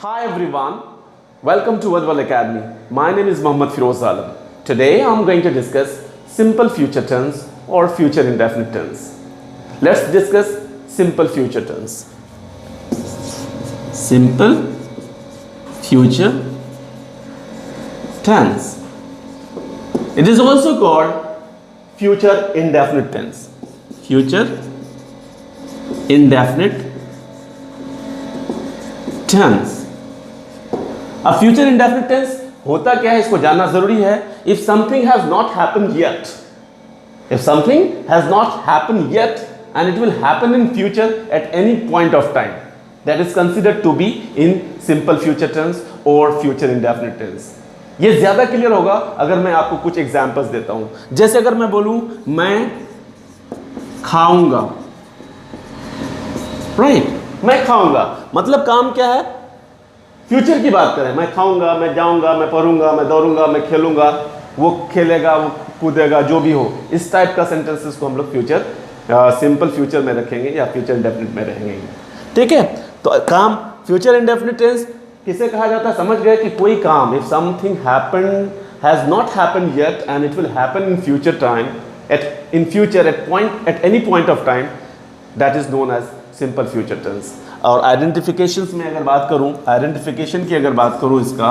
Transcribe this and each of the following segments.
Hi everyone, welcome to Wadwal Academy. My name is Mohammad Firoz Alam. Today I am going to discuss simple future tense or future indefinite tense. Let's discuss simple future tense. Simple future tense. It is also called future indefinite tense. Future indefinite tense. अब future indefinite tense होता क्या है, इसको जानना जरूरी है. If something has not happen yet, if something has not happen yet and it will happen in future at any point of time, that is considered to be in simple future tense और future indefinite tense. ये ज्यादा clear होगा अगर मैं आपको कुछ examples देता हूं. जैसे अगर मैं बोलूं मैं खाऊंगा, राइट, मैं खाऊंगा, मतलब काम क्या है, फ्यूचर की बात करें. मैं खाऊंगा, मैं जाऊंगा, मैं पढ़ूंगा, मैं दौड़ूंगा, मैं खेलूंगा, वो खेलेगा, वो कूदेगा, जो भी हो, इस टाइप का सेंटेंसेस को हम लोग फ्यूचर सिंपल फ्यूचर में रखेंगे या फ्यूचर इंडेफिनिट में रहेंगे. ठीक है, तो काम फ्यूचर इंडेफिनिट टेंस किसे कहा जाता है, समझ गए कि कोई काम, if something happen has not happen yet and it will happen in future time, at in future at any point of time, that is known as simple future tense. और आइडेंटिफिकेशंस में अगर बात करूं, आइडेंटिफिकेशन की अगर बात करूं, इसका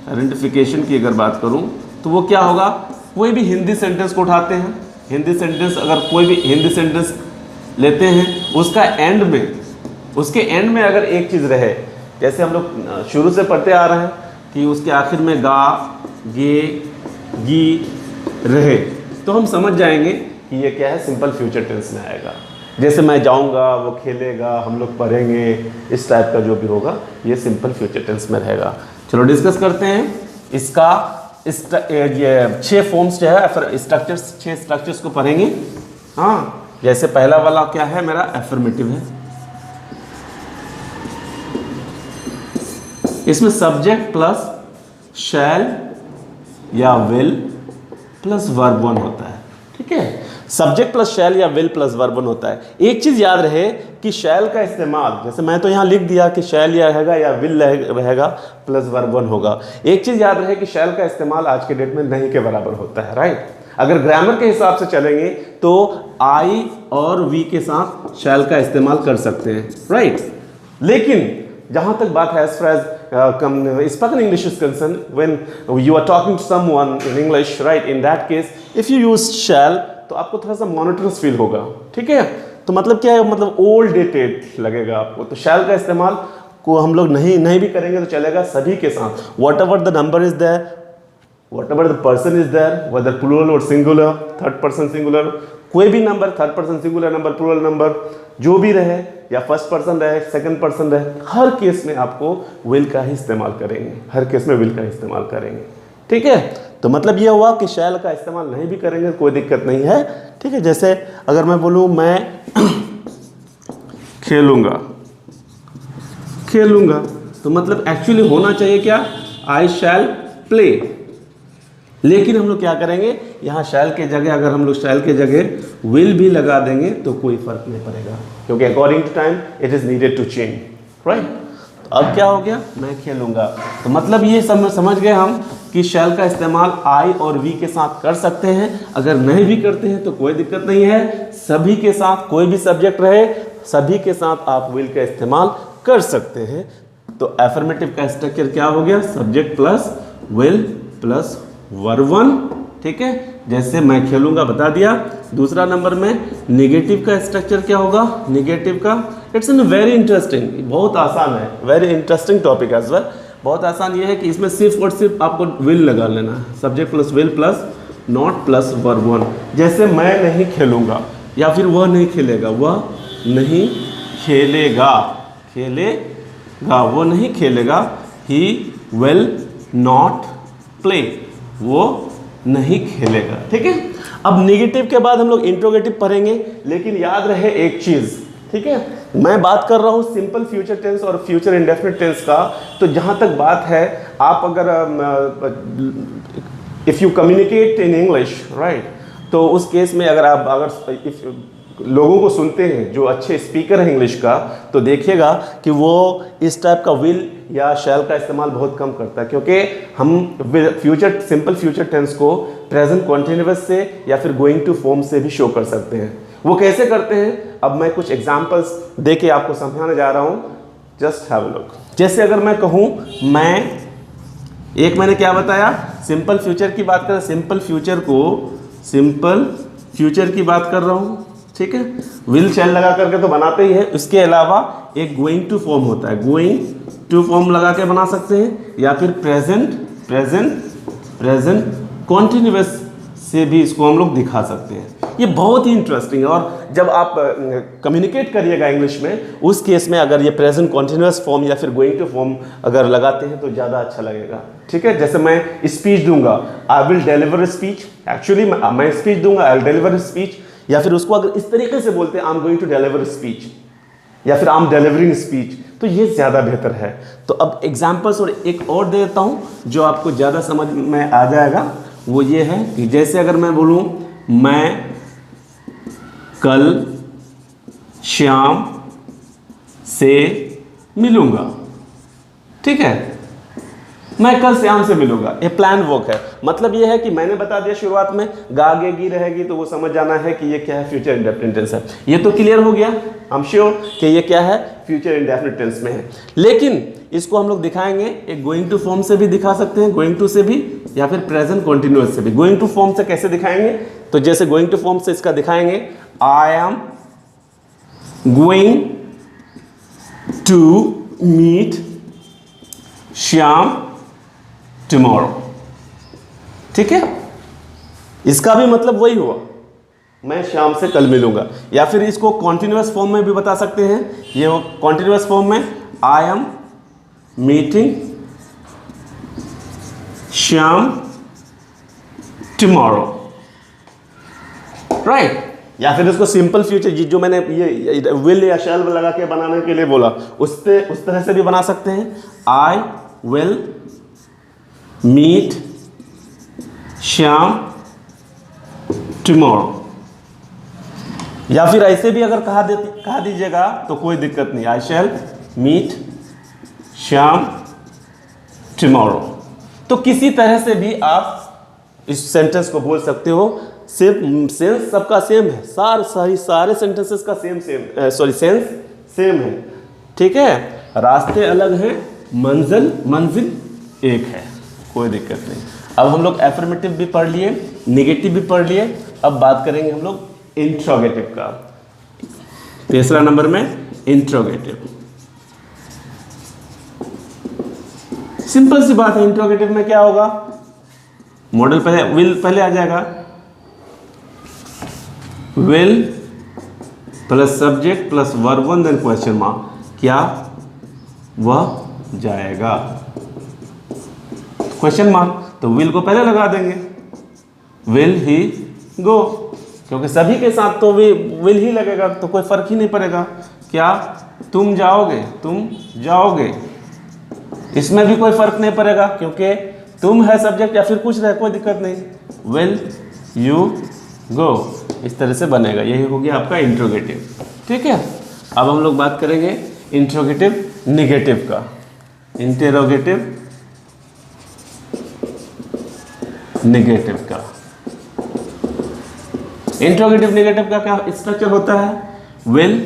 आइडेंटिफिकेशन की अगर बात करूं तो वो क्या होगा, कोई भी हिंदी सेंटेंस को उठाते हैं, हिंदी सेंटेंस, अगर कोई भी हिंदी सेंटेंस लेते हैं, उसका एंड में, उसके एंड में अगर एक चीज़ रहे, जैसे हम लोग शुरू से पढ़ते आ रहे हैं कि उसके आखिर में गा, गे, गी रहे, तो हम समझ जाएंगे कि ये क्या है, सिंपल फ्यूचर टेंस में आएगा. जैसे मैं जाऊंगा, वो खेलेगा, हम लोग पढ़ेंगे, इस टाइप का जो भी होगा ये सिंपल फ्यूचर टेंस में रहेगा. चलो डिस्कस करते हैं इसका. ये 6 फॉर्म्स जो है, फिर स्ट्रक्चर्स, 6 स्ट्रक्चर्स को पढ़ेंगे. हाँ, जैसे पहला वाला क्या है मेरा, एफर्मेटिव है. इसमें सब्जेक्ट प्लस शैल या विल प्लस वर्ब वन होता है. ठीक है, सब्जेक्ट प्लस शैल या विल प्लस वर्ब वन होता है. एक चीज याद रहे कि शैल का इस्तेमाल, जैसे मैं तो यहां लिख दिया कि शैल या रहेगा या विल रहेगा प्लस वर्ब वन होगा. एक चीज याद रहे कि शैल का इस्तेमाल आज के डेट में नहीं के बराबर होता है, राइट. अगर ग्रामर के हिसाब से चलेंगे तो आई और वी के साथ शैल का इस्तेमाल कर सकते हैं, राइट. लेकिन जहां तक बात है, as far as spoken English is concerned, when you are talking to someone in English, right, in that case, if you use shall, तो आपको थोड़ा सा मोनोटोनस फील होगा. ठीक है, तो मतलब क्या है, मतलब ओल्ड डेटेड लगेगा आपको. तो शैल का इस्तेमाल को हम लोग नहीं भी करेंगे तो चलेगा सभी के साथ. Whatever the number is there, whatever the person is there, whether plural और सिंगुलर, थर्ड पर्सन सिंगुलर, कोई भी number, third person singular number, plural number जो भी रहे, या फर्स्ट पर्सन रहे, सेकंड पर्सन रहे, हर केस में आपको विल का ही इस्तेमाल करेंगे, हर केस में विल का इस्तेमाल करेंगे. ठीक है, तो मतलब यह हुआ कि शैल का इस्तेमाल नहीं भी करेंगे कोई दिक्कत नहीं है. ठीक है, जैसे अगर मैं बोलूँ मैं खेलूंगा, खेलूंगा, तो मतलब एक्चुअली होना चाहिए क्या, आई शैल प्ले. लेकिन हम लोग क्या करेंगे, यहाँ शैल के जगह, अगर हम लोग शैल के जगह विल भी लगा देंगे तो कोई फर्क नहीं पड़ेगा, क्योंकि according to time it is needed to change, right. तो अब क्या हो गया, मैं खेलूंगा. तो मतलब ये समझ गए हम कि शैल का इस्तेमाल आई और वी के साथ कर सकते हैं. अगर नहीं भी करते हैं तो कोई दिक्कत नहीं है, सभी के साथ, कोई भी सब्जेक्ट रहे, सभी के साथ आप विल का इस्तेमाल कर सकते हैं. तो एफर्मेटिव का स्ट्रक्चर क्या हो गया, subject plus will plus verb one. ठीक है, जैसे मैं खेलूंगा बता दिया. दूसरा नंबर में निगेटिव का स्ट्रक्चर क्या होगा, निगेटिव का, इट्स एन वेरी इंटरेस्टिंग, बहुत आसान है, very interesting topic as well. बहुत आसान ये है कि इसमें सिर्फ और सिर्फ आपको विल लगा लेना है, subject plus will plus not plus verb one. जैसे मैं नहीं खेलूंगा, या फिर वह नहीं खेलेगा, वह नहीं खेलेगा, खेलेगा, वो नहीं खेलेगा, ही विल नॉट प्ले, वो नहीं खेलेगा. ठीक है, अब नेगेटिव के बाद हम लोग इंट्रोगेटिव पढ़ेंगे. लेकिन याद रहे एक चीज, ठीक है, मैं बात कर रहा हूँ सिंपल फ्यूचर टेंस और फ्यूचर इंडेफिनिट टेंस का. तो जहाँ तक बात है, आप अगर if you communicate in English, right, तो उस केस में अगर लोगों को सुनते हैं जो अच्छे स्पीकर हैं इंग्लिश का, तो देखिएगा कि वो इस टाइप का विल या शैल का इस्तेमाल बहुत कम करता है, क्योंकि हम फ्यूचर सिंपल फ्यूचर टेंस को प्रेजेंट कॉन्टिन्यूअस से या फिर गोइंग टू फॉर्म से भी शो कर सकते हैं। वो कैसे करते हैं, अब मैं कुछ एग्जांपल्स दे के आपको समझाने जा रहा हूँ, जस्ट हैव अ लुक। जैसे अगर मैं कहूँ मैंने क्या बताया, सिंपल फ्यूचर की बात करें, सिंपल फ्यूचर की बात कर रहा हूँ, ठीक है। विल शैल लगा करके तो बनाते ही है, उसके अलावा एक गोइंग टू फॉर्म होता है, गोइंग टू फॉर्म लगा के बना सकते हैं, या फिर प्रेजेंट कॉन्टिन्यूअस से भी इसको हम लोग दिखा सकते हैं। ये बहुत ही इंटरेस्टिंग है, और जब आप कम्युनिकेट करिएगा इंग्लिश में, उस केस में अगर ये प्रेजेंट कॉन्टिन्यूअस फॉर्म या फिर गोइंग टू फॉर्म अगर लगाते हैं तो ज़्यादा अच्छा लगेगा, ठीक है। जैसे मैं स्पीच दूंगा, I will deliver speech, actually मैं स्पीच दूंगा, आई विल डिलीवर स्पीच, या फिर उसको अगर इस तरीके से बोलते हैं, I am going to deliver speech, या फिर आई एम डिलीवरिंग स्पीच, तो ये ज़्यादा बेहतर है। तो अब एग्जाम्पल्स और एक और दे देता हूँ जो आपको ज़्यादा समझ में आ जाएगा। वो ये है कि जैसे अगर मैं बोलूँ मैं कल श्याम से मिलूँगा, ठीक है, मैं कल श्याम से मिलूंगा, ये प्लान वर्क है। मतलब ये है कि मैंने बता दिया शुरुआत में, गागेगी रहेगी, तो वो समझ जाना है कि ये क्या है, फ्यूचर इंडेफिनिट टेंस है। ये तो क्लियर हो गया, आई एम श्योर कि ये क्या है, फ्यूचर इंडेफिनिट टेंस में है। लेकिन इसको हम लोग दिखाएंगे एक गोइंग टू फॉर्म से भी दिखा सकते हैं, गोइंग टू से भी, या फिर प्रेजेंट कॉन्टिन्यूअस से भी। गोइंग टू फॉर्म से कैसे दिखाएंगे, तो जैसे गोइंग टू फॉर्म से इसका दिखाएंगे, I am going to meet Shyam tomorrow, ठीक है। इसका भी मतलब वही हुआ, मैं शाम से कल मिलूंगा। या फिर इसको कॉन्टिन्यूअस फॉर्म में भी बता सकते हैं, ये हो कॉन्टिन्यूअस फॉर्म में, I am meeting Shyam tomorrow, right. या फिर इसको सिंपल फ्यूचर जो मैंने ये विल या शैल लगा के बनाने के लिए बोला, उस तरह से भी बना सकते हैं, I will meet Shyam tomorrow. या फिर ऐसे भी अगर कहा दीजिएगा तो कोई दिक्कत नहीं, आई शैल मीट श्याम टुमारो। तो किसी तरह से भी आप इस सेंटेंस को बोल सकते हो, सिर्फ सेंस सबका सेम है, सारे सेंटेंसेस का सेंस सेम है, ठीक है। रास्ते अलग हैं, मंजिल एक है, कोई दिक्कत नहीं। अब हम लोग एफर्मेटिव भी पढ़ लिए, नेगेटिव भी पढ़ लिए, अब बात करेंगे हम लोग इंट्रोगेटिव का। तीसरा नंबर में इंट्रोगेटिव, सिंपल सी बात है। इंट्रोगेटिव में क्या होगा, मॉडल पहले विल पहले आ जाएगा, will plus subject plus verb one then question mark, क्या वह जाएगा, क्वेश्चन मार्क। तो विल को पहले लगा देंगे, विल ही गो, क्योंकि सभी के साथ तो विल ही लगेगा, तो कोई फर्क ही नहीं पड़ेगा। क्या तुम जाओगे, इसमें भी कोई फर्क नहीं पड़ेगा, क्योंकि तुम है सब्जेक्ट या फिर कुछ रहे, कोई दिक्कत नहीं, विल यू गो, इस तरह से बनेगा। यही हो गया आपका इंट्रोगेटिव, ठीक है। अब हम लोग बात करेंगे इंट्रोगेटिव निगेटिव का। इंटेरोगेटिव निगेटिव का, इंट्रोगेटिव निगेटिव का क्या स्ट्रक्चर होता है, will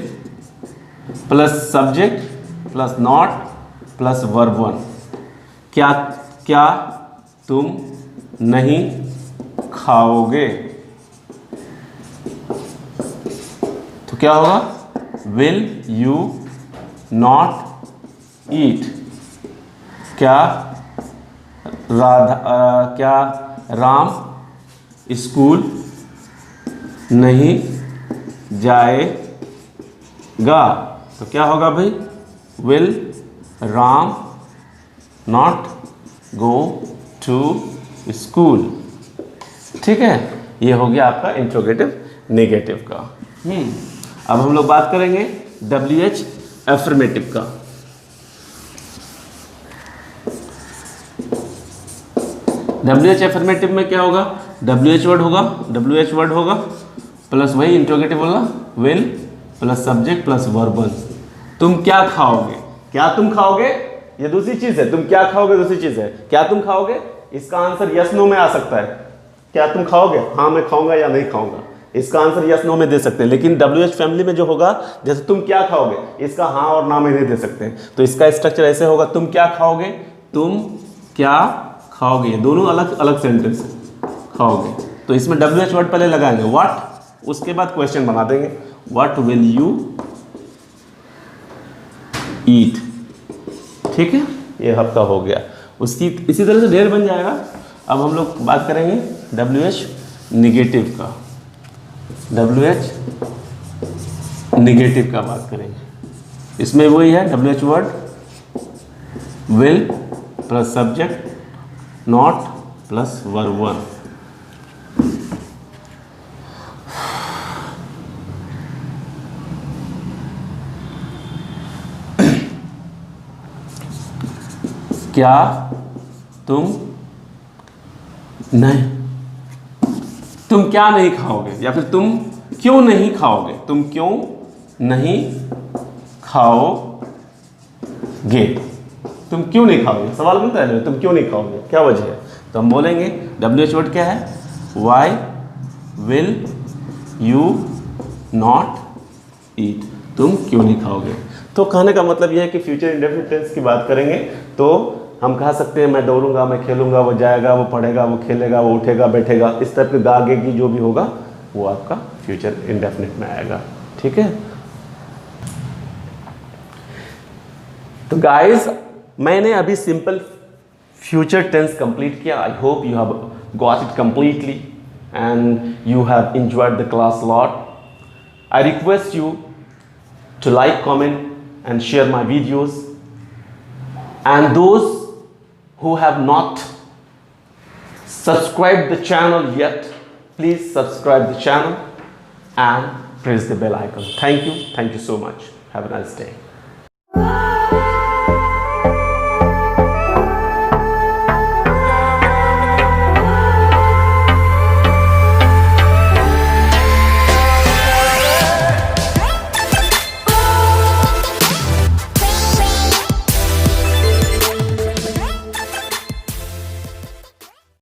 plus subject plus not plus verb one. क्या तुम नहीं खाओगे, तो क्या होगा, विल यू नॉट ईट। क्या राम स्कूल नहीं जाएगा, तो क्या होगा भाई, will Ram not go to school, ठीक है। ये हो गया आपका इंट्रोगेटिव नेगेटिव का। अब हम लोग बात करेंगे WH एफर्मेटिव का। WH एफर्मेटिव में क्या होगा, WH वर्ड होगा प्लस वही इंट्रोगेटिव बोला, will plus subject plus verb 1। तुम क्या खाओगे, क्या तुम खाओगे, ये दूसरी चीज है। तुम क्या खाओगे दूसरी चीज है, क्या तुम खाओगे, इसका आंसर यस नो में आ सकता है। क्या तुम खाओगे, हाँ मैं खाऊंगा या नहीं खाऊंगा, इसका आंसर यस नो में दे सकते हैं। लेकिन WH फैमिली में जो होगा, जैसे तुम क्या खाओगे, इसका हाँ और ना में नहीं दे सकते हैं। तो इसका स्ट्रक्चर ऐसे होगा, तुम क्या खाओगे, तुम क्या खाओगे, दोनों अलग अलग सेंटेंस है, खाओगे। तो इसमें WH वर्ड पहले लगाएंगे, व्हाट, उसके बाद क्वेश्चन बना देंगे, व्हाट विल यू ईट। ठीक है, ये हफ्ता हो गया। उसकी इसी तरह से ढेर बन जाएगा। अब हम लोग बात करेंगे WH निगेटिव का, WH निगेटिव का बात करेंगे। इसमें वही है, WH word will plus subject not plus verb 1। क्या तुम नहीं, तुम क्या नहीं खाओगे, या फिर तुम क्यों नहीं खाओगे, तुम क्यों नहीं खाओगे, तुम क्यों नहीं खाओगे, सवाल बनता है तुम क्यों नहीं खाओगे, क्या वजह है। तो हम बोलेंगे WH वर्ड क्या है, why will you not eat, तुम क्यों नहीं खाओगे। तो कहने का मतलब यह है कि फ्यूचर इंडेफिनिट टेंस की बात करेंगे तो हम कह सकते हैं मैं दौड़ूंगा, मैं खेलूंगा, वो जाएगा, वो पढ़ेगा, वो खेलेगा, वो उठेगा, बैठेगा, इस टाइप के आगे की जो भी होगा वो आपका फ्यूचर इंडेफिनिट में आएगा। ठीक है, तो गाइस मैंने अभी सिंपल फ्यूचर टेंस कंप्लीट किया। I hope you have got it completely and you have enjoyed the class lot. I request you to like, comment and share my videos, and those who have not subscribed the channel yet, please subscribe the channel and press the bell icon. Thank you so much. Have a nice day.